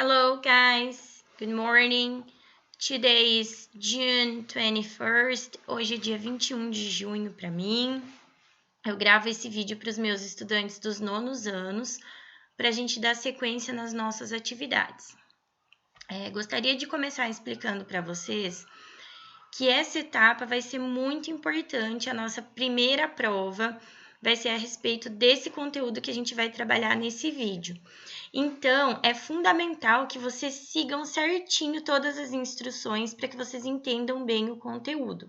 Hello guys, good morning. Today is June 21st. Hoje é dia 21 de junho para mim. Eu gravo esse vídeo para os meus estudantes dos nonos anos, para a gente dar sequência nas nossas atividades. Gostaria de começar explicando para vocês que essa etapa vai ser muito importante. A nossa primeira prova vai ser a respeito desse conteúdo que a gente vai trabalhar nesse vídeo. Então, é fundamental que vocês sigam certinho todas as instruções para que vocês entendam bem o conteúdo.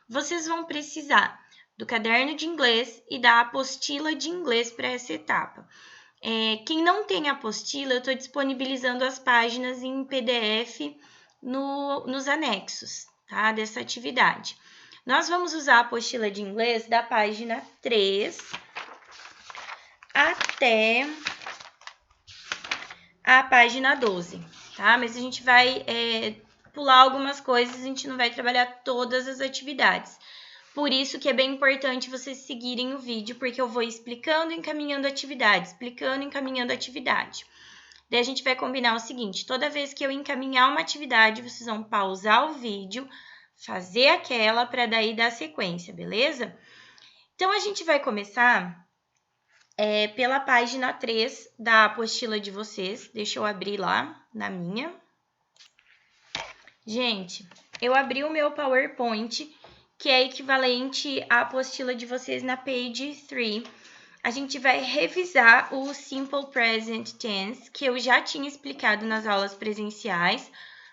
Vocês vão precisar do caderno de inglês e da apostila de inglês para essa etapa. Quem não tem apostila, eu estou disponibilizando as páginas em PDF nos anexos, tá? Dessa atividade. Nós vamos usar a apostila de inglês da página 3 até a página 12, tá? Mas a gente vai pular algumas coisas, a gente não vai trabalhar todas as atividades. Por isso que é bem importante vocês seguirem o vídeo, porque eu vou explicando e encaminhando atividade, explicando e encaminhando atividade. Daí a gente vai combinar o seguinte, toda vez que eu encaminhar uma atividade, vocês vão pausar o vídeo, fazer aquela para daí dar sequência, beleza? Então, a gente vai começar pela página 3 da apostila de vocês. Deixa eu abrir lá na minha. Gente, eu abri o meu PowerPoint, que é equivalente à apostila de vocês na page 3. A gente vai revisar o Simple Present Tense, que eu já tinha explicado nas aulas presenciais,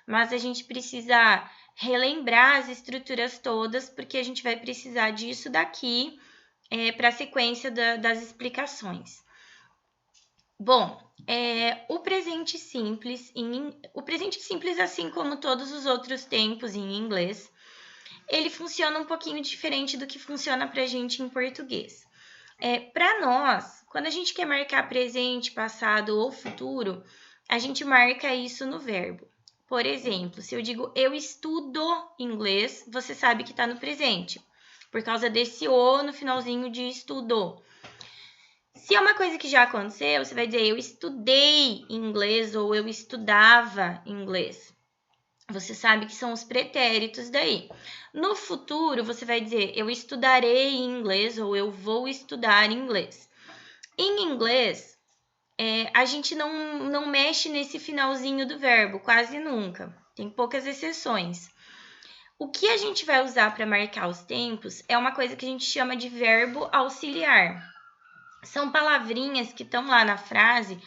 mas a gente precisa relembrar as estruturas todas, porque a gente vai precisar disso daqui para a sequência das explicações. Bom, o presente simples, assim como todos os outros tempos em inglês, ele funciona um pouquinho diferente do que funciona para a gente em português. Para nós, quando a gente quer marcar presente, passado ou futuro, a gente marca isso no verbo. Por exemplo, se eu digo eu estudo inglês, você sabe que está no presente, por causa desse o no finalzinho de estudo. Se é uma coisa que já aconteceu, você vai dizer eu estudei inglês ou eu estudava inglês. Você sabe que são os pretéritos daí. No futuro, você vai dizer eu estudarei inglês ou eu vou estudar inglês. Em inglês, a gente não mexe nesse finalzinho do verbo, quase nunca. Tem poucas exceções. O que a gente vai usar para marcar os tempos é uma coisa que a gente chama de verbo auxiliar. São palavrinhas que estão lá na frase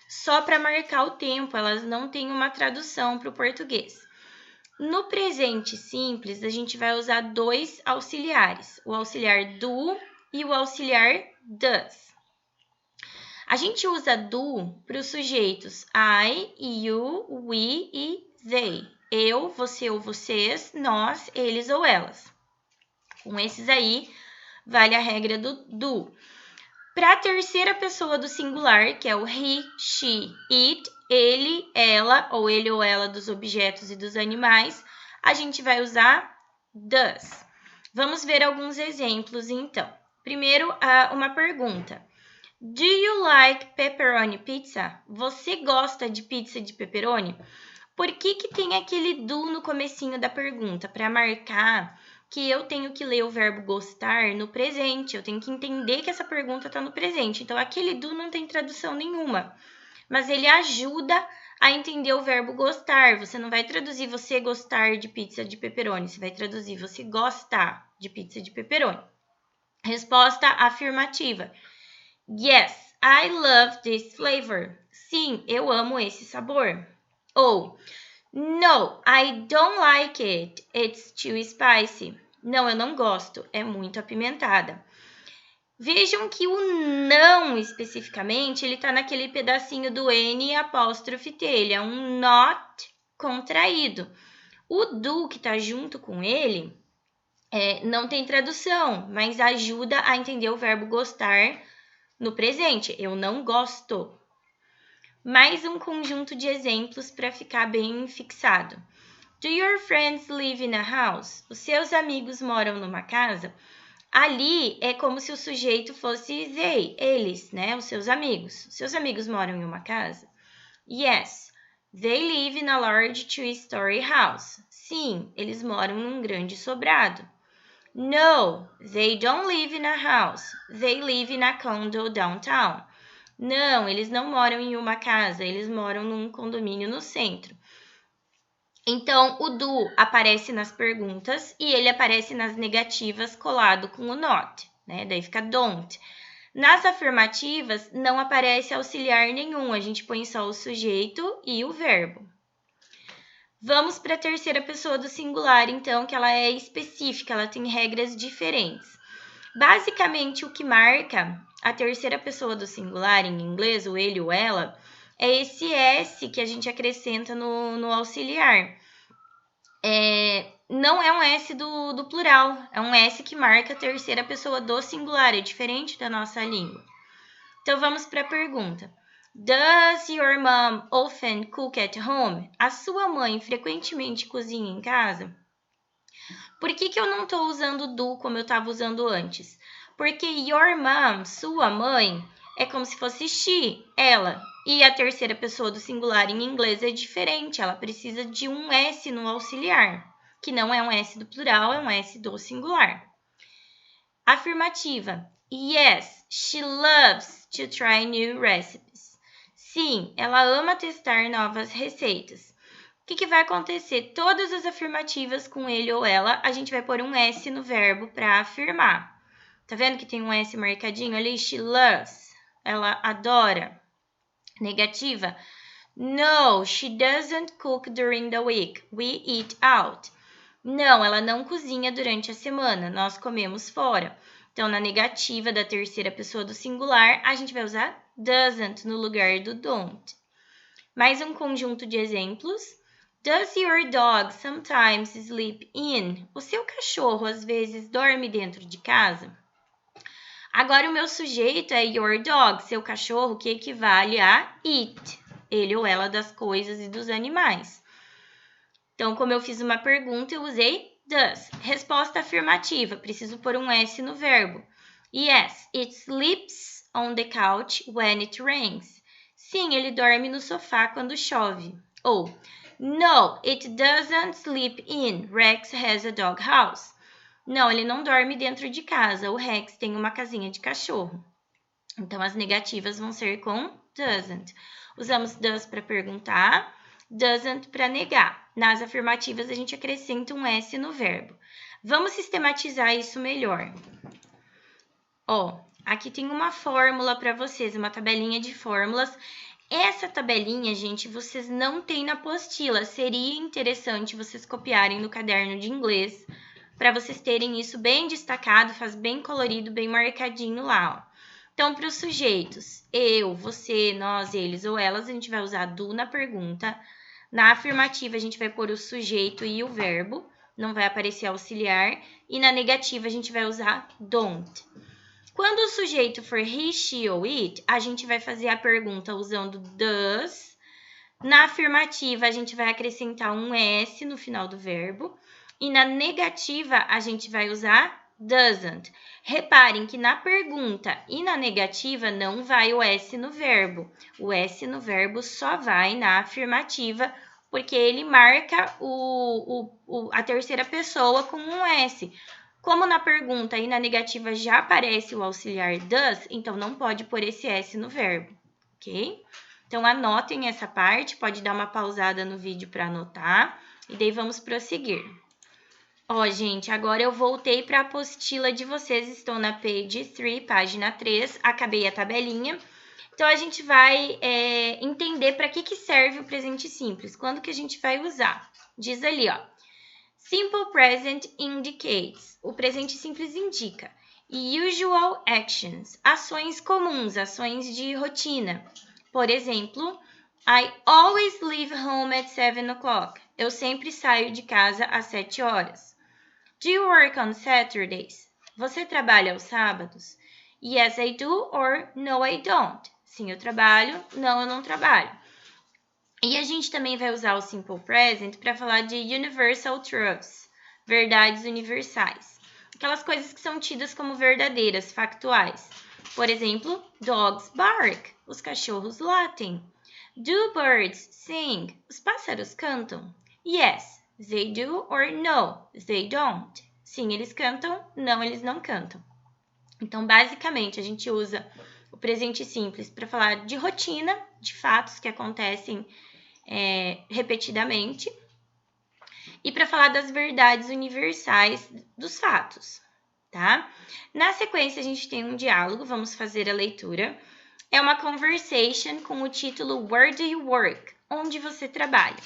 só para marcar o tempo, elas não têm uma tradução para o português. No presente simples, a gente vai usar dois auxiliares, o auxiliar do e o auxiliar does. A gente usa do para os sujeitos I, you, we e they. Eu, você ou vocês, nós, eles ou elas. Com esses aí, vale a regra do. Para a terceira pessoa do singular, que é o he, she, it, ele, ela ou ela dos objetos e dos animais, a gente vai usar does. Vamos ver alguns exemplos, então. Primeiro, uma pergunta. Do you like pepperoni pizza? Você gosta de pizza de pepperoni? Por que tem aquele do no comecinho da pergunta? Para marcar que eu tenho que ler o verbo gostar no presente. Eu tenho que entender que essa pergunta está no presente. Então, aquele do não tem tradução nenhuma. Mas ele ajuda a entender o verbo gostar. Você não vai traduzir você gostar de pizza de pepperoni. Você vai traduzir você gosta de pizza de pepperoni. Resposta afirmativa. Yes, I love this flavor. Sim, eu amo esse sabor. Ou, no, I don't like it. It's too spicy. Não, eu não gosto. É muito apimentada. Vejam que o não, especificamente, ele está naquele pedacinho do N apóstrofe T. Ele é um not contraído. O do, que está junto com ele, não tem tradução, mas ajuda a entender o verbo gostar no presente. Eu não gosto. Mais um conjunto de exemplos para ficar bem fixado. Do your friends live in a house? Os seus amigos moram numa casa? Ali é como se o sujeito fosse they, eles, né? Os seus amigos. Os seus amigos moram em uma casa? Yes, They live in a large two-story house. Sim, eles moram num grande sobrado. No, they don't live in a house. They live in a condo downtown. Não, eles não moram em uma casa, eles moram num condomínio no centro. Então, o do aparece nas perguntas e ele aparece nas negativas colado com o not, né? Daí fica don't. Nas afirmativas, não aparece auxiliar nenhum, a gente põe só o sujeito e o verbo. Vamos para a terceira pessoa do singular, então, que ela é específica, ela tem regras diferentes. Basicamente, o que marca a terceira pessoa do singular em inglês, o ele ou ela, é esse S que a gente acrescenta no auxiliar. Não é um S do plural, é um S que marca a terceira pessoa do singular, é diferente da nossa língua. Então, vamos para a pergunta. Does your mom often cook at home? A sua mãe frequentemente cozinha em casa? Por que eu não estou usando do como eu estava usando antes? Porque your mom, sua mãe, é como se fosse she, ela. E a terceira pessoa do singular em inglês é diferente, ela precisa de um S no auxiliar, que não é um S do plural, é um S do singular. Afirmativa. Yes, she loves to try new recipes. Sim, ela ama testar novas receitas. O que vai acontecer? Todas as afirmativas com ele ou ela, a gente vai pôr um S no verbo para afirmar. Tá vendo que tem um S marcadinho ali? She loves. Ela adora. Negativa. No, she doesn't cook during the week. We eat out. Não, ela não cozinha durante a semana. Nós comemos fora. Então, na negativa da terceira pessoa do singular, a gente vai usar doesn't no lugar do don't. Mais um conjunto de exemplos. Does your dog sometimes sleep in? O seu cachorro às vezes dorme dentro de casa? Agora o meu sujeito é your dog, seu cachorro, que equivale a it, ele ou ela das coisas e dos animais. Então, como eu fiz uma pergunta, eu usei does. Resposta afirmativa, preciso pôr um S no verbo. Yes, it sleeps on the couch when it rains. Sim, ele dorme no sofá quando chove. Ou, no, it doesn't sleep in. Rex has a doghouse. Não, ele não dorme dentro de casa. O Rex tem uma casinha de cachorro. Então, as negativas vão ser com doesn't. Usamos does para perguntar, doesn't para negar. Nas afirmativas, a gente acrescenta um S no verbo. Vamos sistematizar isso melhor. Aqui tem uma fórmula para vocês, uma tabelinha de fórmulas. Essa tabelinha, gente, vocês não têm na apostila. Seria interessante vocês copiarem no caderno de inglês para vocês terem isso bem destacado, faz bem colorido, bem marcadinho lá, ó. Então, para os sujeitos, eu, você, nós, eles ou elas, a gente vai usar do na pergunta. Na afirmativa, a gente vai pôr o sujeito e o verbo, não vai aparecer auxiliar. E na negativa, a gente vai usar don't. Quando o sujeito for he, she ou it, a gente vai fazer a pergunta usando does. Na afirmativa, a gente vai acrescentar um S no final do verbo. E na negativa, a gente vai usar doesn't. Reparem que na pergunta e na negativa não vai o S no verbo. O S no verbo só vai na afirmativa, porque ele marca a terceira pessoa com um S. Como na pergunta e na negativa já aparece o auxiliar does, então não pode pôr esse S no verbo, ok? Então, anotem essa parte, pode dar uma pausada no vídeo para anotar, e daí vamos prosseguir. Gente, agora eu voltei para a apostila de vocês, estou na page 3, página 3, acabei a tabelinha. Então, a gente vai entender para que serve o presente simples, quando que a gente vai usar. Diz ali, ó. Simple present indicates. O presente simples indica. Usual actions. Ações comuns, ações de rotina. Por exemplo, I always leave home at 7 o'clock. Eu sempre saio de casa às 7 horas. Do you work on Saturdays? Você trabalha aos sábados? Yes, I do or no, I don't. Sim, eu trabalho. Não, eu não trabalho. E a gente também vai usar o Simple Present para falar de Universal Truths, verdades universais. Aquelas coisas que são tidas como verdadeiras, factuais. Por exemplo, dogs bark, os cachorros latem. Do birds sing? Os pássaros cantam? Yes, they do or no, they don't. Sim, eles cantam, não, eles não cantam. Então, basicamente, a gente usa o presente simples para falar de rotina, de fatos que acontecem repetidamente, e para falar das verdades universais dos fatos, tá? Na sequência, a gente tem um diálogo, vamos fazer a leitura. É uma conversation com o título Where do you work? Onde você trabalha?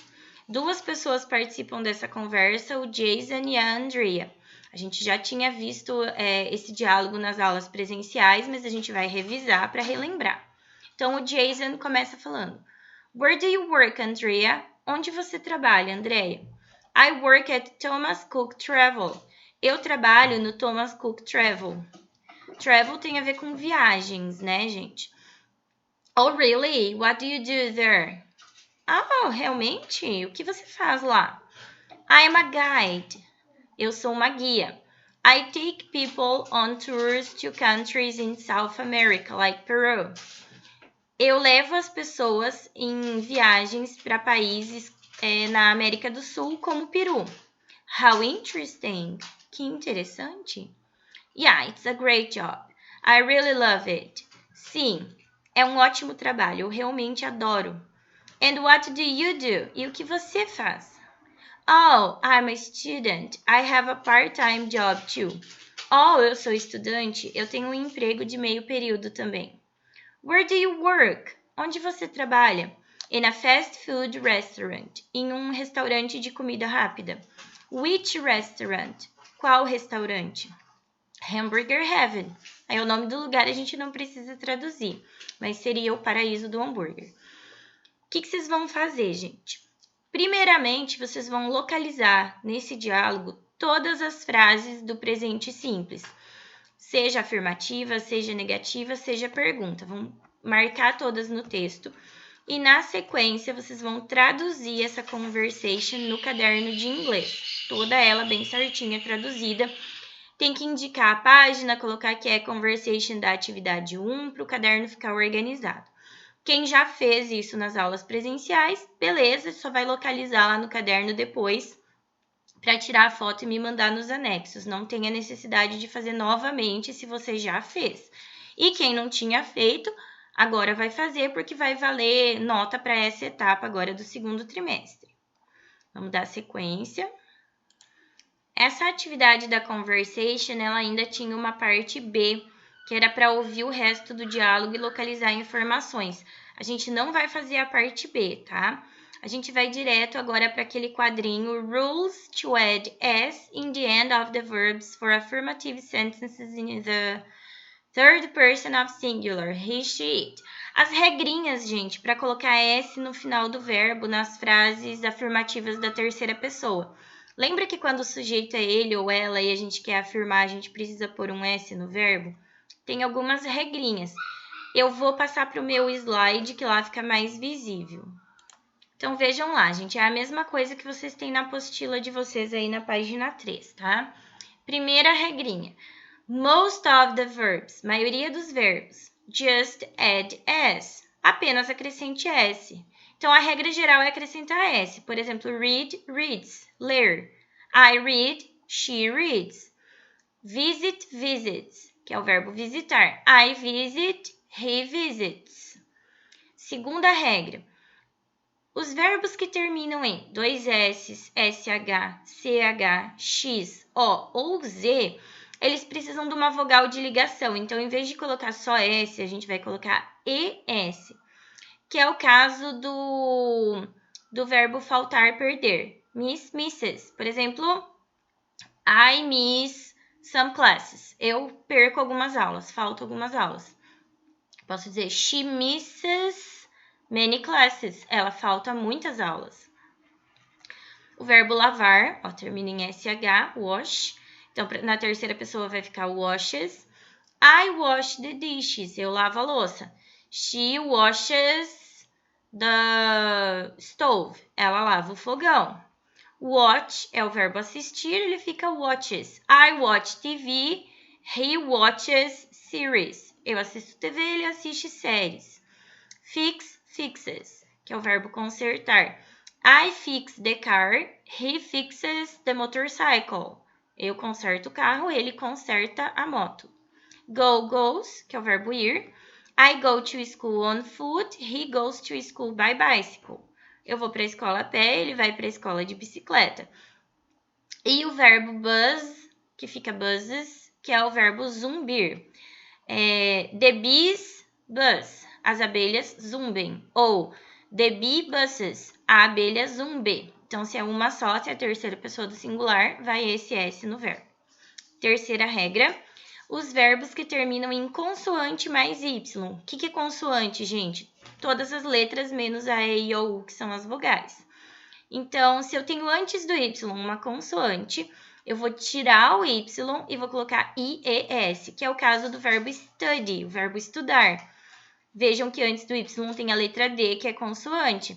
Duas pessoas participam dessa conversa, o Jason e a Andrea. A gente já tinha visto esse diálogo nas aulas presenciais, mas a gente vai revisar para relembrar. Então, o Jason começa falando: Where do you work, Andrea? Onde você trabalha, Andrea? I work at Thomas Cook Travel. Eu trabalho no Thomas Cook Travel. Travel tem a ver com viagens, né, gente? Oh, really? What do you do there? Oh, realmente? O que você faz lá? I'm a guide. Eu sou uma guia. I take people on tours to countries in South America, like Peru. Eu levo as pessoas em viagens para países na América do Sul, como Peru. How interesting! Que interessante. Yeah, it's a great job. I really love it. Sim, é um ótimo trabalho. Eu realmente adoro. And what do you do? E o que você faz? Oh, I'm a student. I have a part-time job too. Oh, eu sou estudante. Eu tenho um emprego de meio período também. Where do you work? Onde você trabalha? In a fast food restaurant. Em um restaurante de comida rápida. Which restaurant? Qual restaurante? Hamburger Heaven. Aí o nome do lugar a gente não precisa traduzir, mas seria o paraíso do hambúrguer. O que vocês vão fazer, gente? Primeiramente, vocês vão localizar nesse diálogo todas as frases do presente simples. Seja afirmativa, seja negativa, seja pergunta. Vão marcar todas no texto. E na sequência, vocês vão traduzir essa conversation no caderno de inglês. Toda ela bem certinha, traduzida. Tem que indicar a página, colocar que é conversation da atividade 1 para o caderno ficar organizado. Quem já fez isso nas aulas presenciais, beleza, só vai localizar lá no caderno depois para tirar a foto e me mandar nos anexos. Não tem a necessidade de fazer novamente se você já fez. E quem não tinha feito, agora vai fazer porque vai valer nota para essa etapa agora do segundo trimestre. Vamos dar sequência. Essa atividade da conversation, ela ainda tinha uma parte B, que era para ouvir o resto do diálogo e localizar informações. A gente não vai fazer a parte B, tá? A gente vai direto agora para aquele quadrinho Rules to add S in the end of the verbs for affirmative sentences in the third person of singular, he, she, it. As regrinhas, gente, para colocar S no final do verbo nas frases afirmativas da terceira pessoa. Lembra que quando o sujeito é ele ou ela e a gente quer afirmar, a gente precisa pôr um S no verbo? Tem algumas regrinhas. Eu vou passar para o meu slide, que lá fica mais visível. Então, vejam lá, gente. É a mesma coisa que vocês têm na apostila de vocês aí na página 3, tá? Primeira regrinha. Most of the verbs, maioria dos verbos. Just add S. Apenas acrescente S. Então, a regra geral é acrescentar S. Por exemplo, read, reads. Ler. I read, she reads. Visit, visits, que é o verbo visitar. I visit, he visits. Segunda regra. Os verbos que terminam em dois S's, SH, CH, X, O ou Z, eles precisam de uma vogal de ligação. Então, em vez de colocar só S, a gente vai colocar ES, que é o caso do verbo faltar, perder. Miss, misses. Por exemplo, I miss some classes. Eu perco algumas aulas, falto algumas aulas. Posso dizer, she misses many classes. Ela falta muitas aulas. O verbo lavar, ó, termina em SH, wash. Então, na terceira pessoa vai ficar washes. I wash the dishes. Eu lavo a louça. She washes the stove. Ela lava o fogão. Watch é o verbo assistir, ele fica watches. I watch TV. He watches series. Eu assisto TV, ele assiste séries. Fix, fixes. que é o verbo consertar. I fix the car, he fixes the motorcycle. Eu conserto o carro, ele conserta a moto. Go, goes, que é o verbo ir. I go to school on foot, he goes to school by bicycle. Eu vou para a escola a pé, ele vai para a escola de bicicleta. E o verbo buzz, que fica buzzes, que é o verbo zumbir. The bees buzz, as abelhas zumbem. Ou the bee buzzes, a abelha zumbe. Então, se é uma só, se é a terceira pessoa do singular, vai esse S no verbo. Terceira regra, os verbos que terminam em consoante mais Y. O que é consoante, gente? Todas as letras menos a E, I, O, U, que são as vogais. Então, se eu tenho antes do Y uma consoante, eu vou tirar o Y e vou colocar IES, que é o caso do verbo study, o verbo estudar. Vejam que antes do Y tem a letra D, que é consoante.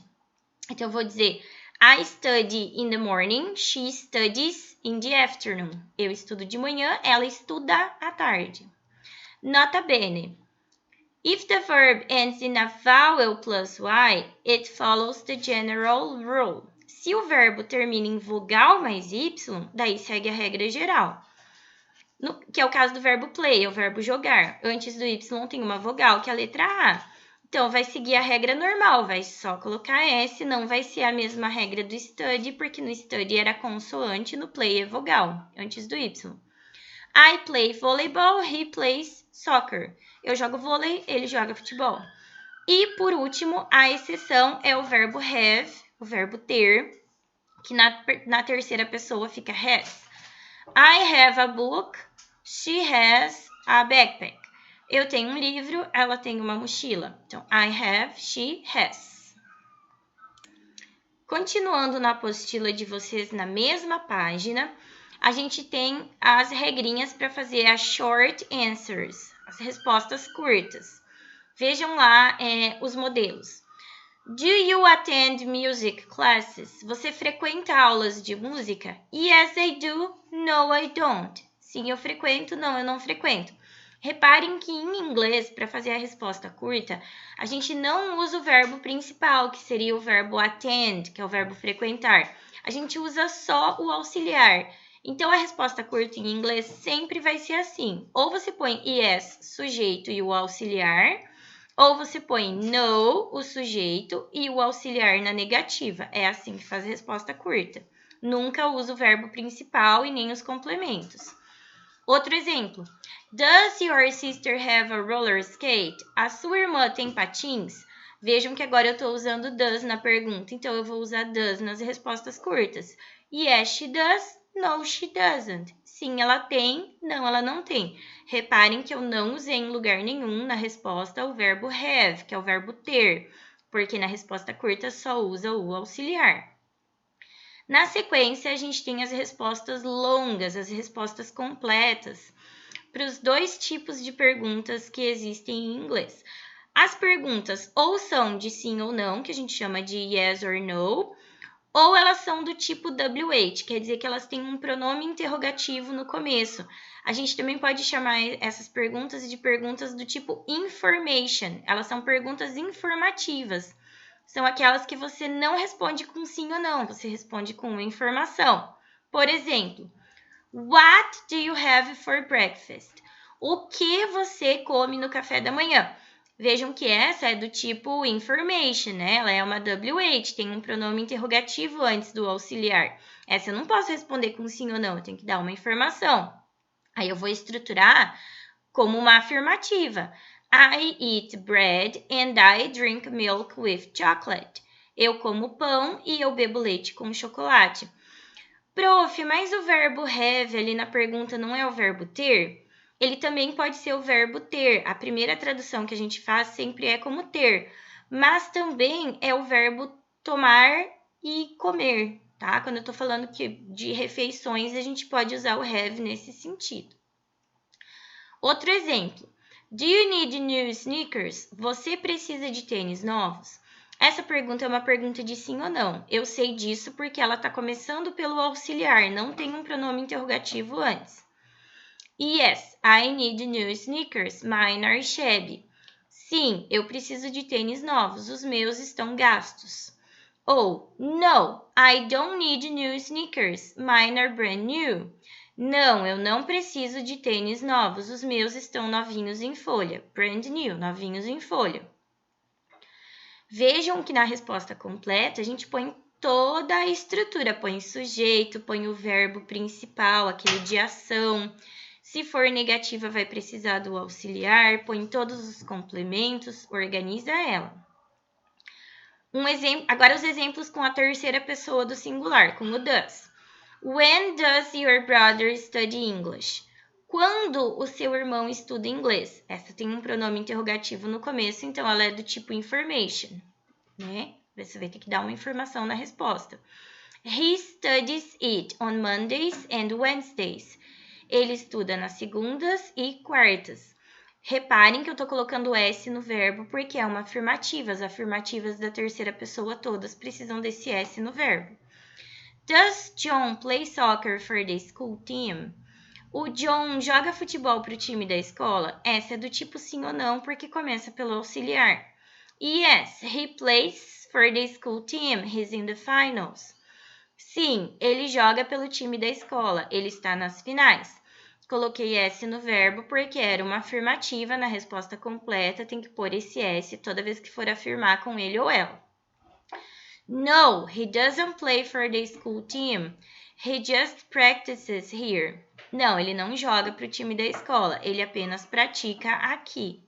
Então, eu vou dizer, I study in the morning, she studies in the afternoon. Eu estudo de manhã, ela estuda à tarde. Nota bene. If the verb ends in a vowel plus Y, it follows the general rule. Se o verbo termina em vogal mais Y, daí segue a regra geral. Que é o caso do verbo play, é o verbo jogar. Antes do Y tem uma vogal, que é a letra A. Então, vai seguir a regra normal, vai só colocar S, não vai ser a mesma regra do study, porque no study era consoante, no play é vogal, antes do Y. I play volleyball, he plays soccer. Eu jogo vôlei, ele joga futebol. E, por último, a exceção é o verbo have, o verbo ter, que na terceira pessoa fica has. I have a book, she has a backpack. Eu tenho um livro, ela tem uma mochila. Então, I have, she has. Continuando na apostila de vocês na mesma página, a gente tem as regrinhas para fazer as short answers, as respostas curtas. Vejam lá os modelos. Do you attend music classes? Você frequenta aulas de música? Yes, I do. No, I don't. Sim, eu frequento. Não, eu não frequento. Reparem que em inglês, para fazer a resposta curta, a gente não usa o verbo principal, que seria o verbo attend, que é o verbo frequentar. A gente usa só o auxiliar. Então, a resposta curta em inglês sempre vai ser assim. Ou você põe yes, sujeito e o auxiliar, ou você põe no, o sujeito, e o auxiliar na negativa. É assim que faz a resposta curta. Nunca usa o verbo principal e nem os complementos. Outro exemplo. Does your sister have a roller skate? A sua irmã tem patins? Vejam que agora eu estou usando does na pergunta, então eu vou usar does nas respostas curtas. Yes, she does. No, she doesn't. Sim, ela tem. Não, ela não tem. Reparem que eu não usei em lugar nenhum na resposta o verbo have, que é o verbo ter, porque na resposta curta só usa o auxiliar. Na sequência, a gente tem as respostas longas, as respostas completas, para os dois tipos de perguntas que existem em inglês. As perguntas ou são de sim ou não, que a gente chama de yes or no, ou elas são do tipo WH, quer dizer que elas têm um pronome interrogativo no começo. A gente também pode chamar essas perguntas de perguntas do tipo information, elas são perguntas informativas. São aquelas que você não responde com sim ou não, você responde com uma informação. Por exemplo, what do you have for breakfast? O que você come no café da manhã? Vejam que essa é do tipo information, né? Ela é uma WH, tem um pronome interrogativo antes do auxiliar. Essa eu não posso responder com sim ou não, eu tenho que dar uma informação. Aí eu vou estruturar como uma afirmativa. I eat bread and I drink milk with chocolate. Eu como pão e eu bebo leite com chocolate. Prof, mas o verbo have ali na pergunta não é o verbo ter? Ele também pode ser o verbo ter. A primeira tradução que a gente faz sempre é como ter. Mas também é o verbo tomar e comer, tá? Quando eu tô falando de refeições, a gente pode usar o have nesse sentido. Outro exemplo. Do you need new sneakers? Você precisa de tênis novos? Essa pergunta é uma pergunta de sim ou não. Eu sei disso porque ela está começando pelo auxiliar, não tem um pronome interrogativo antes. Yes, I need new sneakers. Mine are shabby. Sim, eu preciso de tênis novos, os meus estão gastos. Ou, no, I don't need new sneakers, mine are brand new. Não, eu não preciso de tênis novos, os meus estão novinhos em folha. Brand new, novinhos em folha. Vejam que na resposta completa a gente põe toda a estrutura, põe sujeito, põe o verbo principal, aquele de ação. Se for negativa, vai precisar do auxiliar, põe todos os complementos, organiza ela. Agora os exemplos com a terceira pessoa do singular, com o does. When does your brother study English? Quando o seu irmão estuda inglês? Essa tem um pronome interrogativo no começo, então ela é do tipo information, né? Você vai ter que dar uma informação na resposta. He studies it on Mondays and Wednesdays. Ele estuda nas segundas e quartas. Reparem que eu estou colocando S no verbo porque é uma afirmativa. As afirmativas da terceira pessoa todas precisam desse S no verbo. Does John play soccer for the school team? O John joga futebol para o time da escola? Essa é do tipo sim ou não porque começa pelo auxiliar. Yes, he plays for the school team. He's in the finals. Sim, ele joga pelo time da escola. Ele está nas finais. Coloquei S no verbo porque era uma afirmativa. Na resposta completa tem que pôr esse S toda vez que for afirmar com ele ou ela. No, he doesn't play for the school team. He just practices here. Não, ele não joga para o time da escola. Ele apenas pratica aqui.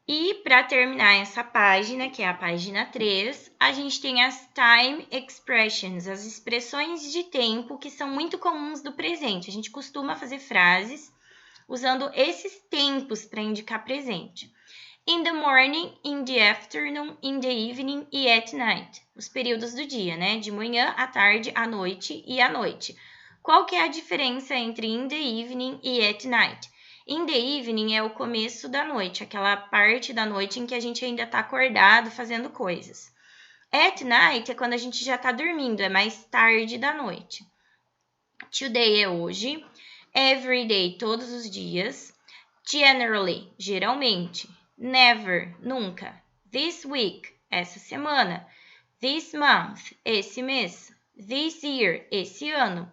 E para terminar essa página, que é a página 3, a gente tem as time expressions, as expressões de tempo que são muito comuns do presente. A gente costuma fazer frases usando esses tempos para indicar presente. In the morning, in the afternoon, in the evening e at night. Os períodos do dia, né? De manhã, à tarde, à noite e à noite. Qual que é a diferença entre in the evening e at night? In the evening é o começo da noite, aquela parte da noite em que a gente ainda está acordado fazendo coisas. At night é quando a gente já está dormindo, é mais tarde da noite. Today é hoje. Every day, todos os dias. Generally, geralmente. Never, nunca. This week, essa semana. This month, esse mês. This year, esse ano.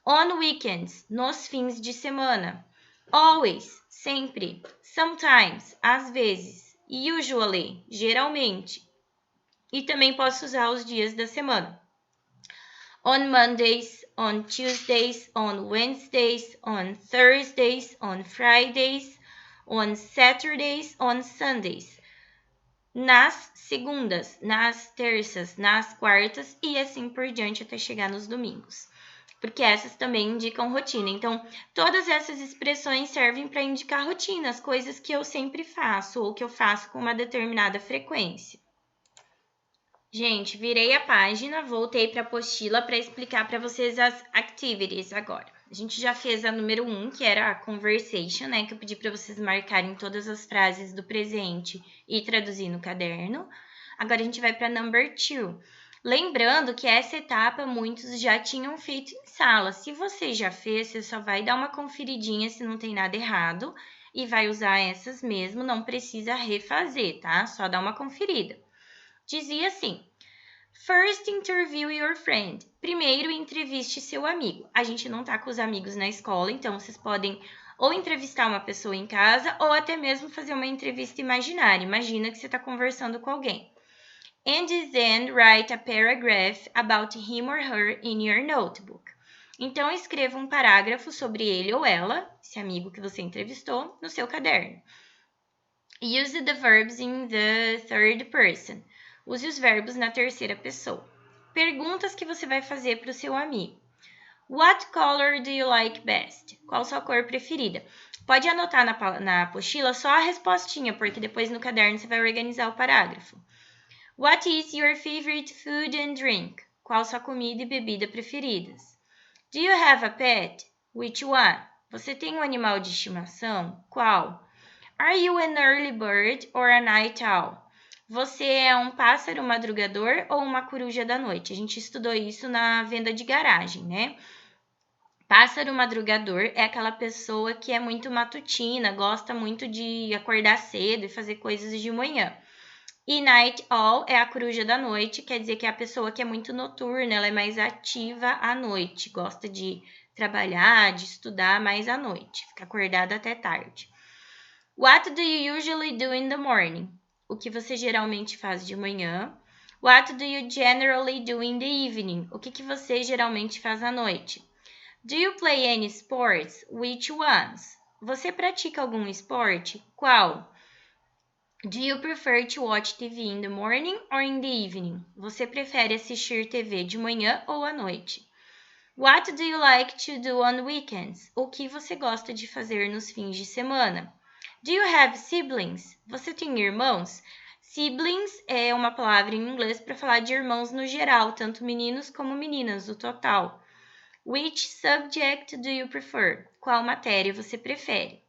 On weekends, nos fins de semana. Always, sempre. Sometimes, às vezes. Usually, geralmente. E também posso usar os dias da semana. On Mondays, on Tuesdays, on Wednesdays, on Thursdays, on Fridays, on Saturdays, on Sundays. Nas segundas, nas terças, nas quartas e assim por diante até chegar nos domingos. Porque essas também indicam rotina. Então, todas essas expressões servem para indicar rotinas, coisas que eu sempre faço ou que eu faço com uma determinada frequência. Gente, virei a página, voltei para a apostila para explicar para vocês as activities agora. A gente já fez a número 1, que era a conversation, né? Que eu pedi para vocês marcarem todas as frases do presente e traduzir no caderno. Agora a gente vai para number 2. Lembrando que essa etapa muitos já tinham feito em sala. Se você já fez, você só vai dar uma conferidinha se não tem nada errado e vai usar essas mesmo, não precisa refazer, tá? Só dá uma conferida. Dizia assim: First interview your friend. Primeiro entreviste seu amigo. A gente não tá com os amigos na escola, então vocês podem ou entrevistar uma pessoa em casa ou até mesmo fazer uma entrevista imaginária. Imagina que você está conversando com alguém. And then write a paragraph about him or her in your notebook. Então, escreva um parágrafo sobre ele ou ela, esse amigo que você entrevistou, no seu caderno. Use the verbs in the third person. Use os verbos na terceira pessoa. Perguntas que você vai fazer para o seu amigo. What color do you like best? Qual sua cor preferida? Pode anotar na apostila só a respostinha, porque depois no caderno você vai organizar o parágrafo. What is your favorite food and drink? Qual sua comida e bebida preferidas? Do you have a pet? Which one? Você tem um animal de estimação? Qual? Are you an early bird or a night owl? Você é um pássaro madrugador ou uma coruja da noite? A gente estudou isso na venda de garagem, né? Pássaro madrugador é aquela pessoa que é muito matutina, gosta muito de acordar cedo e fazer coisas de manhã. E night owl é a coruja da noite, quer dizer que é a pessoa que é muito noturna, ela é mais ativa à noite, gosta de trabalhar, de estudar mais à noite, fica acordada até tarde. What do you usually do in the morning? O que você geralmente faz de manhã. What do you generally do in the evening? O que você geralmente faz à noite? Do you play any sports? Which ones? Você pratica algum esporte? Qual? Do you prefer to watch TV in the morning or in the evening? Você prefere assistir TV de manhã ou à noite? What do you like to do on weekends? O que você gosta de fazer nos fins de semana? Do you have siblings? Você tem irmãos? Siblings é uma palavra em inglês para falar de irmãos no geral, tanto meninos como meninas, o total. Which subject do you prefer? Qual matéria você prefere?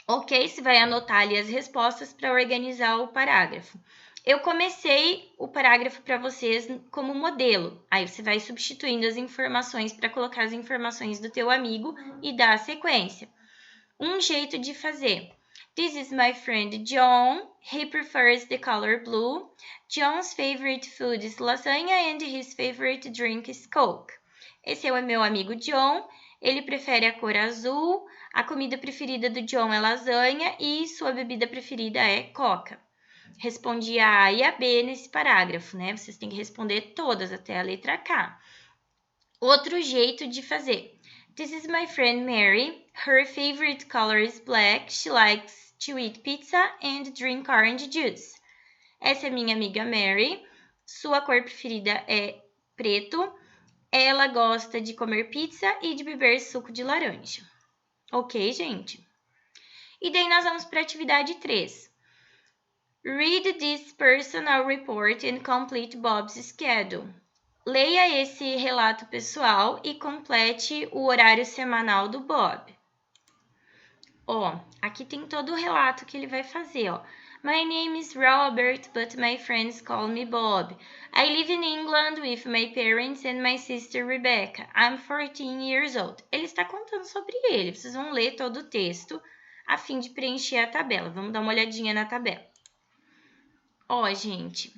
Ok, você vai anotar ali as respostas para organizar o parágrafo. Eu comecei o parágrafo para vocês como modelo. Aí você vai substituindo as informações para colocar as informações do teu amigo e dar a sequência. Um jeito de fazer. This is my friend John. He prefers the color blue. John's favorite food is lasagna and his favorite drink is Coke. Esse é o meu amigo John. Ele prefere a cor azul. A comida preferida do John é lasanha e sua bebida preferida é Coca. Respondi a A e a B nesse parágrafo, né? Vocês têm que responder todas até a letra K. Outro jeito de fazer. This is my friend Mary. Her favorite color is black. She likes to eat pizza and drink orange juice. Essa é minha amiga Mary. Sua cor preferida é preto. Ela gosta de comer pizza e de beber suco de laranja. Ok, gente? E daí nós vamos para a atividade 3. Read this personal report and complete Bob's schedule. Leia esse relato pessoal e complete o horário semanal do Bob. Aqui tem todo o relato que ele vai fazer, My name is Robert, but my friends call me Bob. I live in England with my parents and my sister Rebecca. I'm 14 years old. Ele está contando sobre ele. Vocês vão ler todo o texto a fim de preencher a tabela. Vamos dar uma olhadinha na tabela. Gente,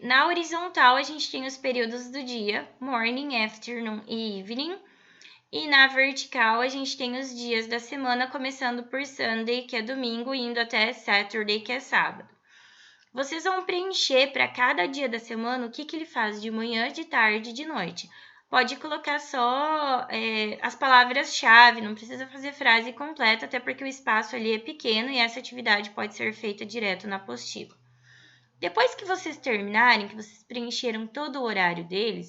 na horizontal a gente tem os períodos do dia, morning, afternoon e evening. E na vertical a gente tem os dias da semana, começando por Sunday, que é domingo, indo até Saturday, que é sábado. Vocês vão preencher para cada dia da semana o que ele faz de manhã, de tarde e de noite. Pode colocar só as palavras-chave, não precisa fazer frase completa, até porque o espaço ali é pequeno e essa atividade pode ser feita direto na apostila. Depois que vocês terminarem, que vocês preencheram todo o horário dele,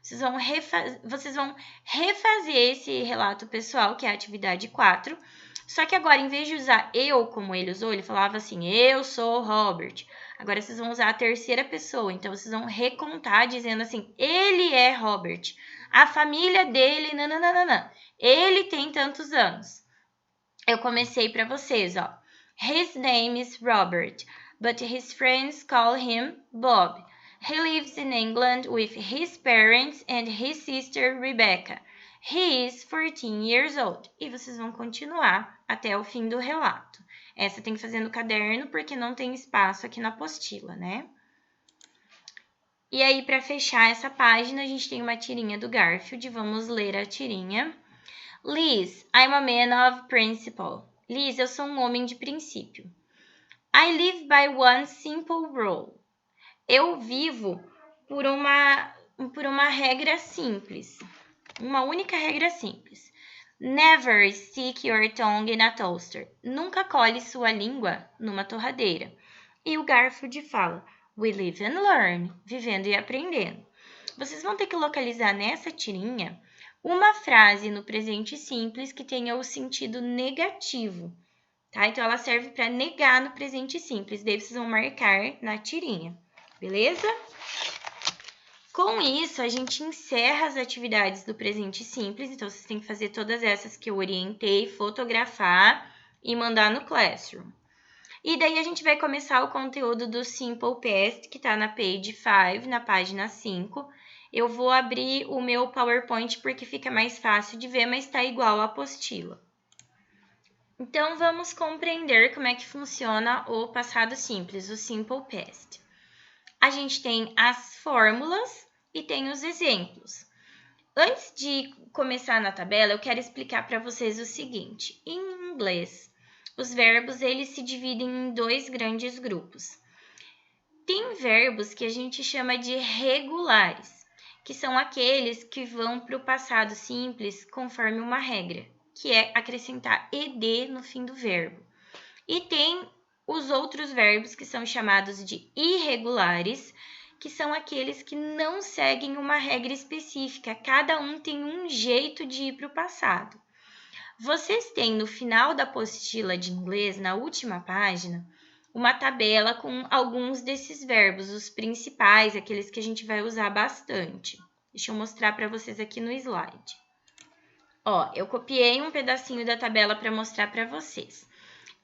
vocês vão refazer esse relato pessoal, que é a atividade 4. Só que agora, em vez de usar eu como ele usou, ele falava assim, eu sou Robert. Agora, vocês vão usar a terceira pessoa. Então, vocês vão recontar dizendo assim, ele é Robert. A família dele, nananana. Ele tem tantos anos. Eu comecei para vocês, His name is Robert, but his friends call him Bob. He lives in England with his parents and his sister Rebecca. He is 14 years old. E vocês vão continuar até o fim do relato. Essa tem que fazer no caderno porque não tem espaço aqui na apostila, né? E aí, para fechar essa página, a gente tem uma tirinha do Garfield. Vamos ler a tirinha. Liz, I'm a man of principle. Liz, eu sou um homem de princípio. I live by one simple rule. Eu vivo por uma regra simples. Uma única regra simples. Never stick your tongue in a toaster. Nunca cole sua língua numa torradeira. E o Garfield fala, we live and learn. Vivendo e aprendendo. Vocês vão ter que localizar nessa tirinha uma frase no presente simples que tenha o sentido negativo. Tá? Então, ela serve para negar no presente simples. Daí, vocês vão marcar na tirinha. Beleza? Com isso, a gente encerra as atividades do presente simples. Então, vocês têm que fazer todas essas que eu orientei, fotografar e mandar no Classroom. E daí, a gente vai começar o conteúdo do Simple Past, que está na page 5, na página 5. Eu vou abrir o meu PowerPoint porque fica mais fácil de ver, mas está igual à apostila. Então, vamos compreender como é que funciona o passado simples, o Simple Past. A gente tem as fórmulas e tem os exemplos. Antes de começar na tabela, eu quero explicar para vocês o seguinte. Em inglês, os verbos eles se dividem em dois grandes grupos. Tem verbos que a gente chama de regulares, que são aqueles que vão para o passado simples conforme uma regra, que é acrescentar ed no fim do verbo. E tem os outros verbos que são chamados de irregulares, que são aqueles que não seguem uma regra específica, cada um tem um jeito de ir para o passado. Vocês têm no final da apostila de inglês, na última página, uma tabela com alguns desses verbos, os principais, aqueles que a gente vai usar bastante. Deixa eu mostrar para vocês aqui no slide. Ó, eu copiei um pedacinho da tabela para mostrar para vocês.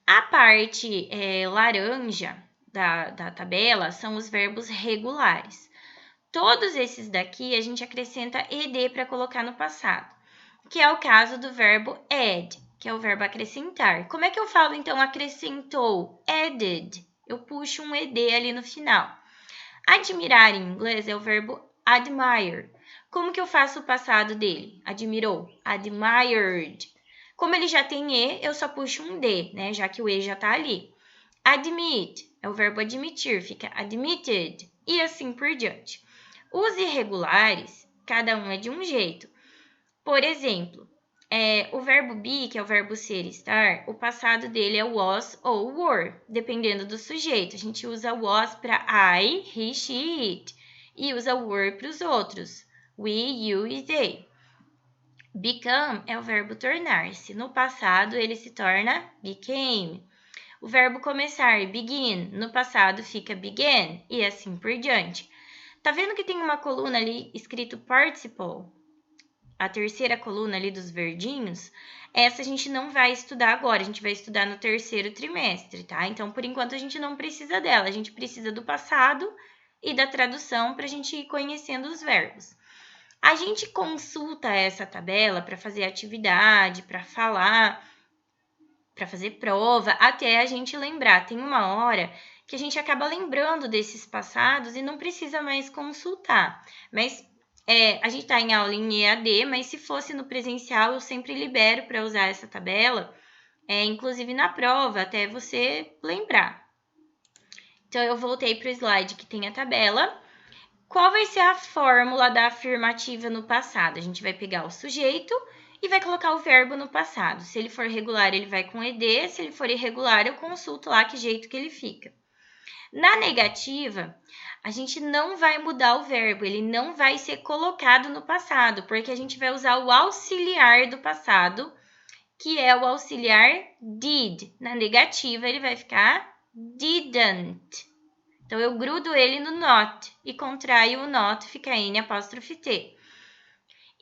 A parte laranja da tabela são os verbos regulares. Todos esses daqui a gente acrescenta ed para colocar no passado, que é o caso do verbo add, que é o verbo acrescentar. Como é que eu falo, então, acrescentou? Added. Eu puxo um ed ali no final. Admirar em inglês é o verbo admire. Como que eu faço o passado dele? Admirou. Admired. Como ele já tem E, eu só puxo um D, né? Já que o E já está ali. Admit é o verbo admitir, fica admitted. E assim por diante. Os irregulares, cada um é de um jeito. Por exemplo, o verbo be, que é o verbo ser e estar, o passado dele é was ou were, dependendo do sujeito. A gente usa was para I, he, she, it. E usa were para os outros. We, you e they. Become é o verbo tornar-se. No passado, ele se torna became. O verbo começar, begin, no passado fica began e assim por diante. Tá vendo que tem uma coluna ali escrito participle? A terceira coluna ali dos verdinhos, essa a gente não vai estudar agora, a gente vai estudar no terceiro trimestre, tá? Então, por enquanto, a gente não precisa dela, a gente precisa do passado e da tradução para a gente ir conhecendo os verbos. A gente consulta essa tabela para fazer atividade, para falar, para fazer prova, até a gente lembrar. Tem uma hora que a gente acaba lembrando desses passados e não precisa mais consultar. Mas a gente está em aula em EAD, mas se fosse no presencial, eu sempre libero para usar essa tabela, inclusive na prova, até você lembrar. Então, eu voltei para o slide que tem a tabela. Qual vai ser a fórmula da afirmativa no passado? A gente vai pegar o sujeito e vai colocar o verbo no passado. Se ele for regular, ele vai com ed. Se ele for irregular, eu consulto lá que jeito que ele fica. Na negativa, a gente não vai mudar o verbo, ele não vai ser colocado no passado, porque a gente vai usar o auxiliar do passado, que é o auxiliar did. Na negativa, ele vai ficar didn't. Então, eu grudo ele no not e contraio o not, fica N''T.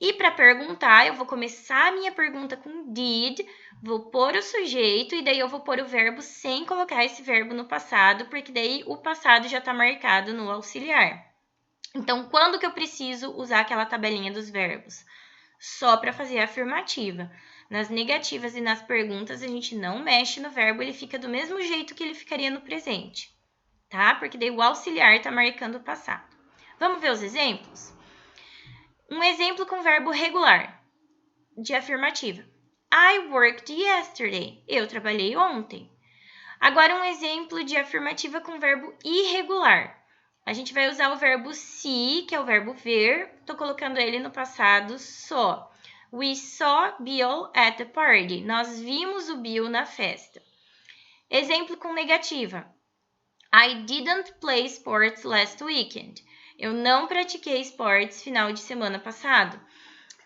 E para perguntar, eu vou começar a minha pergunta com did, vou pôr o sujeito e daí eu vou pôr o verbo sem colocar esse verbo no passado, porque daí o passado já está marcado no auxiliar. Então, quando que eu preciso usar aquela tabelinha dos verbos? Só para fazer a afirmativa. Nas negativas e nas perguntas, a gente não mexe no verbo, ele fica do mesmo jeito que ele ficaria no presente. Tá? Porque daí o auxiliar está marcando o passado. Vamos ver os exemplos? Um exemplo com verbo regular, de afirmativa. I worked yesterday. Eu trabalhei ontem. Agora, um exemplo de afirmativa com verbo irregular. A gente vai usar o verbo see, que é o verbo ver. Estou colocando ele no passado só. We saw Bill at the party. Nós vimos o Bill na festa. Exemplo com negativa. I didn't play sports last weekend. Eu não pratiquei esportes final de semana passado.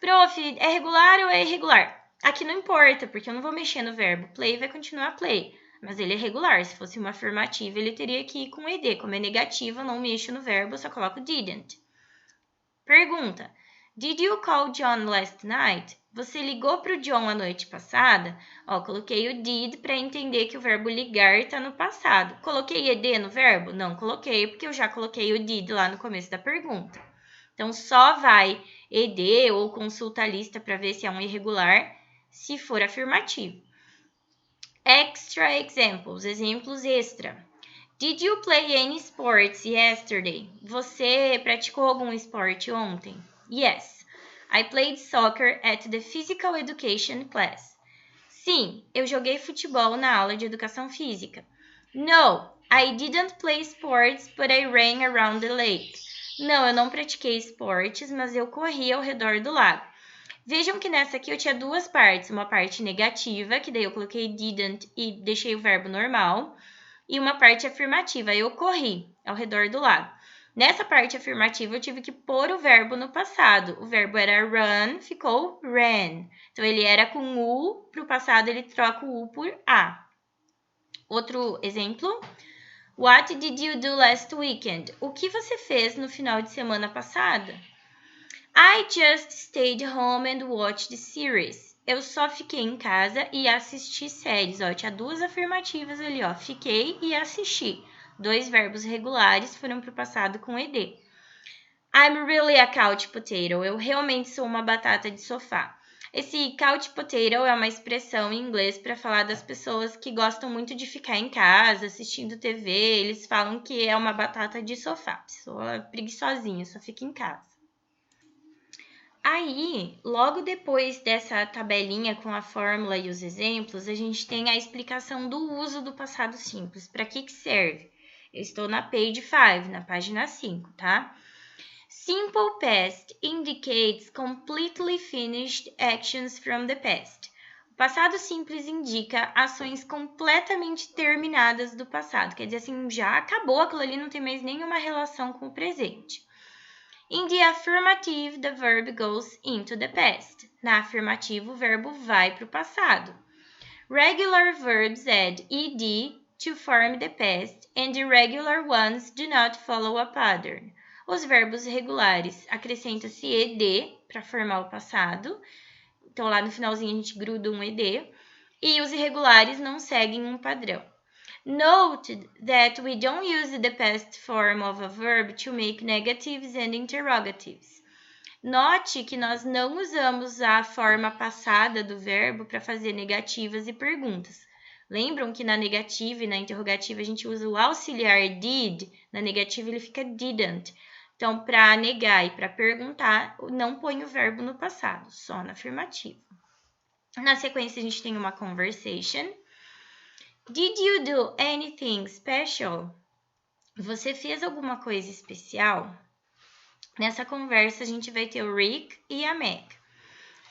Prof, é regular ou é irregular? Aqui não importa, porque eu não vou mexer no verbo. Play vai continuar play, mas ele é regular. Se fosse uma afirmativa, ele teria que ir com ed. Como é negativa, eu não mexo no verbo, eu só coloco didn't. Pergunta. Did you call John last night? Você ligou para o John a noite passada? Ó, coloquei o did para entender que o verbo ligar está no passado. Coloquei ed no verbo? Não coloquei, porque eu já coloquei o did lá no começo da pergunta. Então, só vai ED ou consulta a lista para ver se é um irregular, se for afirmativo. Extra examples, exemplos extra. Did you play any sports yesterday? Você praticou algum esporte ontem? Yes, I played soccer at the physical education class. Sim, eu joguei futebol na aula de educação física. No, I didn't play sports, but I ran around the lake. Não, eu não pratiquei esportes, mas eu corri ao redor do lago. Vejam que nessa aqui eu tinha duas partes. Uma parte negativa, que daí eu coloquei didn't e deixei o verbo normal. E uma parte afirmativa, eu corri ao redor do lago. Nessa parte afirmativa, eu tive que pôr o verbo no passado. O verbo era run, ficou ran. Então, ele era com U, para o passado ele troca o U por A. Outro exemplo. What did you do last weekend? O que você fez no final de semana passada? I just stayed home and watched the series. Eu só fiquei em casa e assisti séries. Ó, tinha duas afirmativas ali, ó. Fiquei e assisti. Dois verbos regulares foram para o passado com ED. I'm really a couch potato. Eu realmente sou uma batata de sofá. Esse couch potato é uma expressão em inglês para falar das pessoas que gostam muito de ficar em casa, assistindo TV. Eles falam que é uma batata de sofá. Pessoa preguiçosinha, só fica em casa. Aí, logo depois dessa tabelinha com a fórmula e os exemplos, a gente tem a explicação do uso do passado simples. Para que serve? Eu estou na page 5, na página 5, tá? Simple past indicates completely finished actions from the past. O passado simples indica ações completamente terminadas do passado. Quer dizer assim, já acabou aquilo ali, não tem mais nenhuma relação com o presente. In the affirmative, the verb goes into the past. Na afirmativa, o verbo vai para o passado. Regular verbs add ed to form the past, and irregular ones do not follow a pattern. Os verbos regulares acrescenta-se ed para formar o passado. Então, lá no finalzinho, a gente gruda um ed. E os irregulares não seguem um padrão. Note that we don't use the past form of a verb to make negatives and interrogatives. Note que nós não usamos a forma passada do verbo para fazer negativas e perguntas. Lembram que na negativa e na interrogativa a gente usa o auxiliar did, na negativa ele fica didn't. Então, para negar e para perguntar, não põe o verbo no passado, só na afirmativa. Na sequência, a gente tem uma conversation. Did you do anything special? Você fez alguma coisa especial? Nessa conversa, a gente vai ter o Rick e a Meg.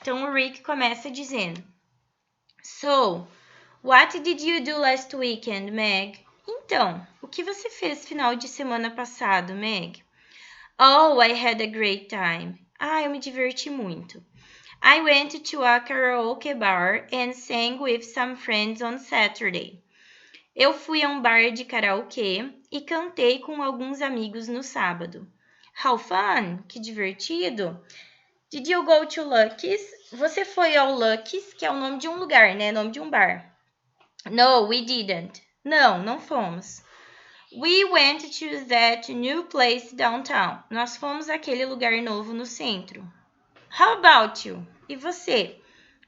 Então, o Rick começa dizendo: So, what did you do last weekend, Meg? Então, o que você fez final de semana passado, Meg? Oh, I had a great time. Eu me diverti muito. I went to a karaoke bar and sang with some friends on Saturday. Eu fui a um bar de karaokê e cantei com alguns amigos no sábado. How fun! Que divertido! Did you go to Lucky's? Você foi ao Lucky's, que é o nome de um lugar, né? Nome de um bar. No, we didn't. Não, não fomos. We went to that new place downtown. Nós fomos àquele lugar novo no centro. How about you? E você?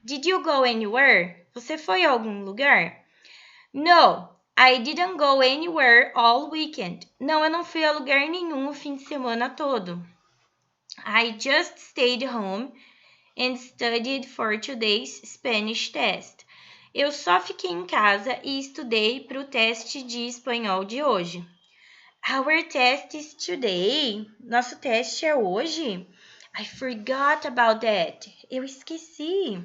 Did you go anywhere? Você foi a algum lugar? No, I didn't go anywhere all weekend. Não, eu não fui a lugar nenhum o fim de semana todo. I just stayed home and studied for today's Spanish test. Eu só fiquei em casa e estudei para o teste de espanhol de hoje. Our test is today. Nosso teste é hoje. I forgot about that. Eu esqueci.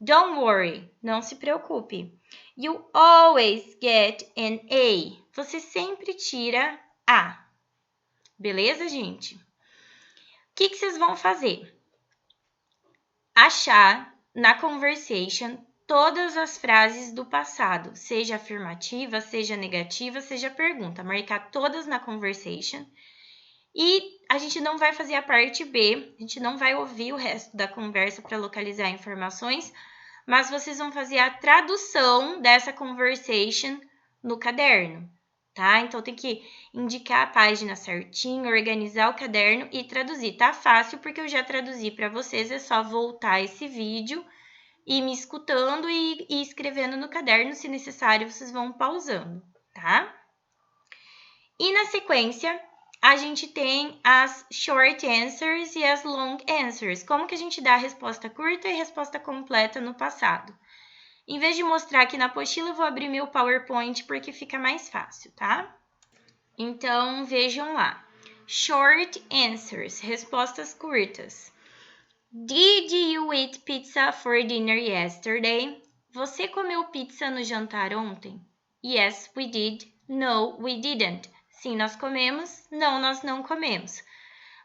Don't worry. Não se preocupe. You always get an A. Você sempre tira A. Beleza, gente? O que vocês vão fazer? Achar na conversation todas as frases do passado, seja afirmativa, seja negativa, seja pergunta. Marcar todas na conversation. E a gente não vai fazer a parte B, a gente não vai ouvir o resto da conversa para localizar informações, mas vocês vão fazer a tradução dessa conversation no caderno, tá? Então, tem que indicar a página certinho, organizar o caderno e traduzir. Tá fácil, porque eu já traduzi para vocês, é só voltar esse vídeo e me escutando e escrevendo no caderno, se necessário, vocês vão pausando, tá? E na sequência, a gente tem as short answers e as long answers. Como que a gente dá a resposta curta e resposta completa no passado? Em vez de mostrar aqui na apostila, eu vou abrir meu PowerPoint porque fica mais fácil, tá? Então, vejam lá. Short answers, respostas curtas. Did you eat pizza for dinner yesterday? Você comeu pizza no jantar ontem? Yes, we did. No, we didn't. Sim, nós comemos. Não, nós não comemos.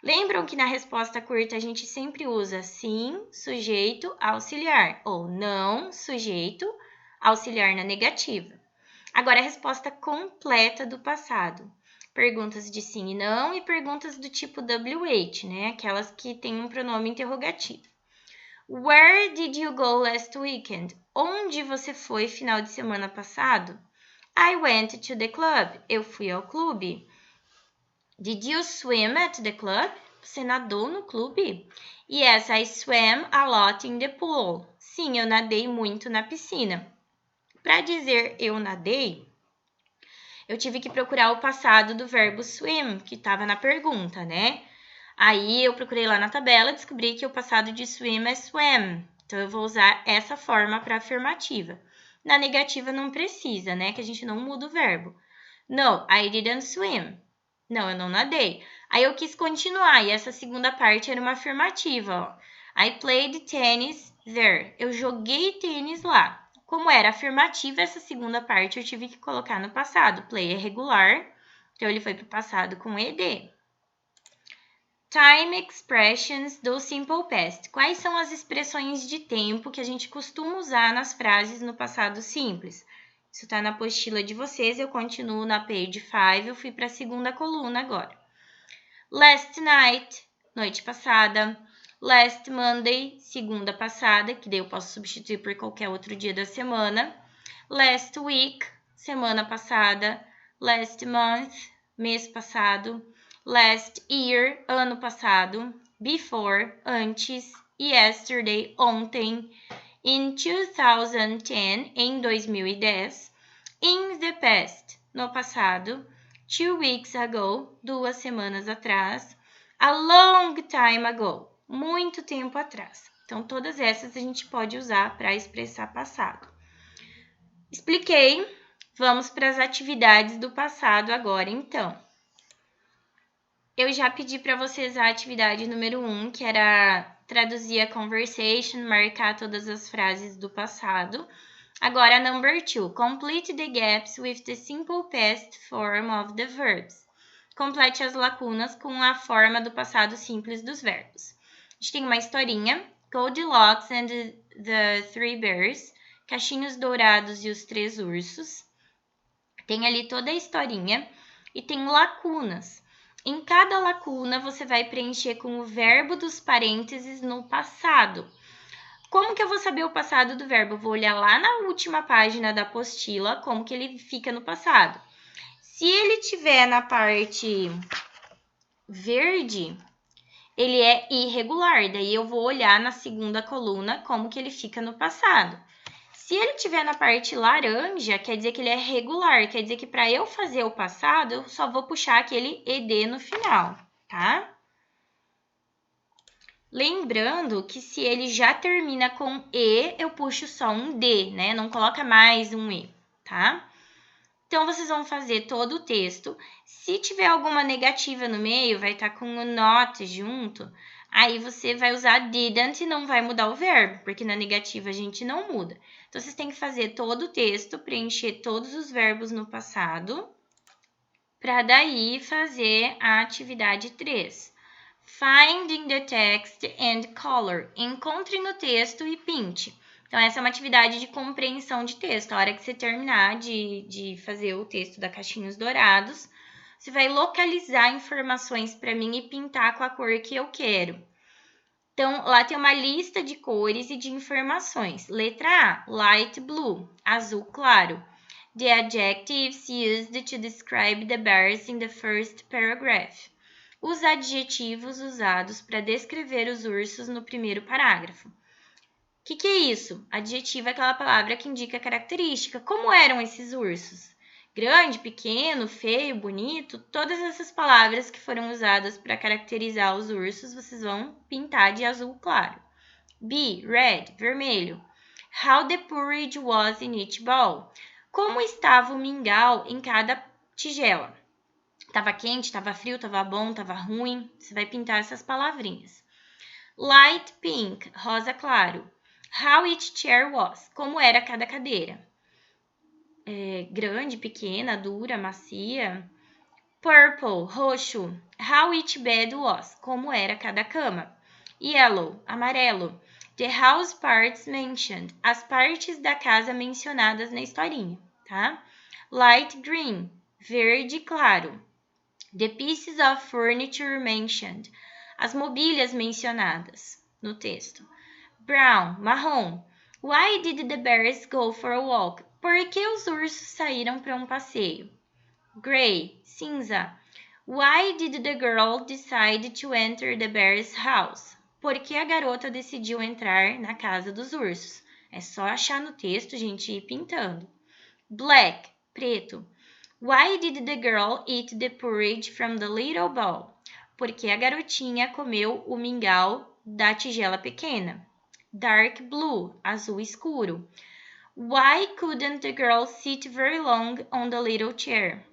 Lembram que na resposta curta a gente sempre usa sim, sujeito, auxiliar, ou não, sujeito, auxiliar na negativa. Agora, a resposta completa do passado. Perguntas de sim e não e perguntas do tipo WH, né? Aquelas que têm um pronome interrogativo. Where did you go last weekend? Onde você foi final de semana passado? I went to the club. Eu fui ao clube. Did you swim at the club? Você nadou no clube? Yes, I swam a lot in the pool. Sim, eu nadei muito na piscina. Para dizer eu nadei, eu tive que procurar o passado do verbo swim, que estava na pergunta, né? Aí eu procurei lá na tabela e descobri que o passado de swim é swam. Então, eu vou usar essa forma para afirmativa. Na negativa não precisa, né? Que a gente não muda o verbo. No, I didn't swim. Não, eu não nadei. Aí eu quis continuar e essa segunda parte era uma afirmativa, ó. I played tennis there. Eu joguei tênis lá. Como era afirmativa, essa segunda parte eu tive que colocar no passado. Play é regular, então ele foi para o passado com ED. Time expressions do simple past. Quais são as expressões de tempo que a gente costuma usar nas frases no passado simples? Isso está na apostila de vocês, eu continuo na page 5, eu fui para a segunda coluna agora. Last night, noite passada. Last Monday, segunda passada, que daí eu posso substituir por qualquer outro dia da semana. Last week, semana passada. Last month, mês passado. Last year, ano passado. Before, antes. Yesterday, ontem. In 2010, em 2010. In the past, no passado. 2 weeks ago, 2 semanas atrás. A long time ago, muito tempo atrás. Então, todas essas a gente pode usar para expressar passado. Expliquei. Vamos para as atividades do passado agora, então. Eu já pedi para vocês a atividade número 1, que era traduzir a conversation, marcar todas as frases do passado. Agora, number 2, complete the gaps with the simple past form of the verbs. Complete as lacunas com a forma do passado simples dos verbos. A gente tem uma historinha, Goldilocks and the Three Bears, Cachinhos Dourados e os Três Ursos. Tem ali toda a historinha e tem lacunas. Em cada lacuna, você vai preencher com o verbo dos parênteses no passado. Como que eu vou saber o passado do verbo? Eu vou olhar lá na última página da apostila, como que ele fica no passado. Se ele tiver na parte verde, ele é irregular. Daí eu vou olhar na segunda coluna como que ele fica no passado. Se ele tiver na parte laranja, quer dizer que ele é regular. Quer dizer que para eu fazer o passado, eu só vou puxar aquele ED no final, tá? Lembrando que se ele já termina com E, eu puxo só um D, né? Não coloca mais um E, tá? Então, vocês vão fazer todo o texto. Se tiver alguma negativa no meio, vai estar com o not junto. Aí, você vai usar didn't e não vai mudar o verbo, porque na negativa a gente não muda. Então, vocês têm que fazer todo o texto, preencher todos os verbos no passado, para daí fazer a atividade 3. Find in the text and color. Encontre no texto e pinte. Então, essa é uma atividade de compreensão de texto. A hora que você terminar de fazer o texto da Cachinhos Dourados, você vai localizar informações para mim e pintar com a cor que eu quero. Então, lá tem uma lista de cores e de informações. Letra A, light blue, azul claro. the adjectives used to describe the bears in the first paragraph. Os adjetivos usados para descrever os ursos no primeiro parágrafo. O que é isso? Adjetivo é aquela palavra que indica característica. Como eram esses ursos? Grande, pequeno, feio, bonito? Todas essas palavras que foram usadas para caracterizar os ursos, vocês vão pintar de azul claro. B, red, vermelho. How the porridge was in each bowl. Como estava o mingau em cada tigela? Tava quente, tava frio, tava bom, tava ruim? Você vai pintar essas palavrinhas. Light pink, rosa claro. How each chair was. Como era cada cadeira? Grande, pequena, dura, macia. Purple, roxo. How each bed was. Como era cada cama? Yellow, amarelo. The house parts mentioned. As partes da casa mencionadas na historinha, tá? Light green, verde claro. The pieces of furniture mentioned. As mobílias mencionadas no texto. Brown, marrom. Why did the bears go for a walk? Por que os ursos saíram para um passeio? Gray, cinza. Why did the girl decide to enter the bear's house? Por que a garota decidiu entrar na casa dos ursos? É só achar no texto, gente, e ir pintando. Black, preto. Why did the girl eat the porridge from the little bowl? Por que a garotinha comeu o mingau da tigela pequena? Dark blue, azul escuro. Why couldn't the girl sit very long on the little chair?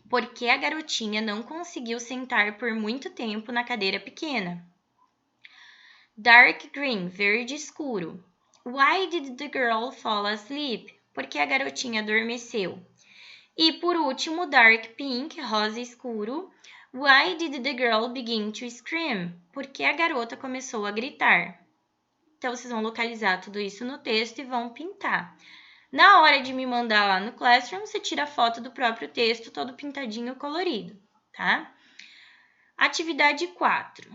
Por que a garotinha não conseguiu sentar por muito tempo na cadeira pequena? Dark green, verde escuro. Why did the girl fall asleep? Por que a garotinha adormeceu? E por último, dark pink, rosa escuro. Why did the girl begin to scream? Por que a garota começou a gritar? Então, vocês vão localizar tudo isso no texto e vão pintar. Na hora de me mandar lá no Classroom, você tira a foto do próprio texto, todo pintadinho colorido, tá? Atividade 4.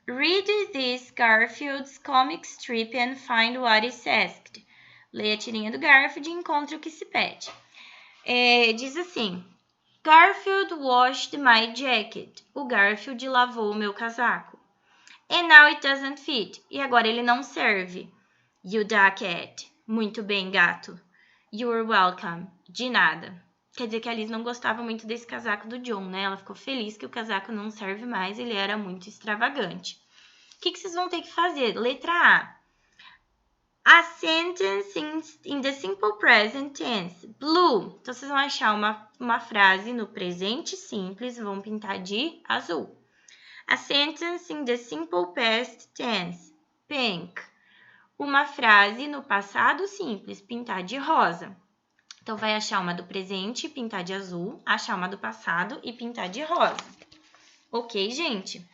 Read this Garfield's comic strip and find what is asked. Leia a tirinha do Garfield e encontre o que se pede. Diz assim: Garfield washed my jacket. O Garfield lavou o meu casaco. And now it doesn't fit. E agora ele não serve. You duckhead. Muito bem, gato. You're welcome. De nada. Quer dizer que a Liz não gostava muito desse casaco do John, né? Ela ficou feliz que o casaco não serve mais, ele era muito extravagante. O que vocês vão ter que fazer? Letra A. A sentence in the simple present tense. Blue. Então, vocês vão achar uma frase no presente simples, vão pintar de azul. A sentence in the simple past tense. Pink. Uma frase no passado simples, pintar de rosa. Então, vai achar uma do presente e pintar de azul, achar uma do passado e pintar de rosa. Ok, gente?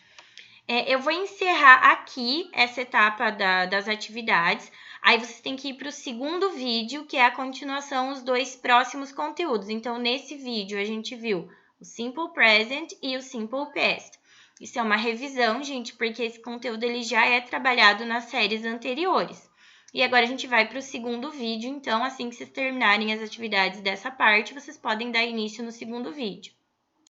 Eu vou encerrar aqui essa etapa das atividades. Aí, vocês têm que ir para o segundo vídeo, que é a continuação, os dois próximos conteúdos. Então, nesse vídeo, a gente viu o Simple Present e o Simple Past. Isso é uma revisão, gente, porque esse conteúdo ele já é trabalhado nas séries anteriores. E agora a gente vai para o segundo vídeo, então assim que vocês terminarem as atividades dessa parte, vocês podem dar início no segundo vídeo.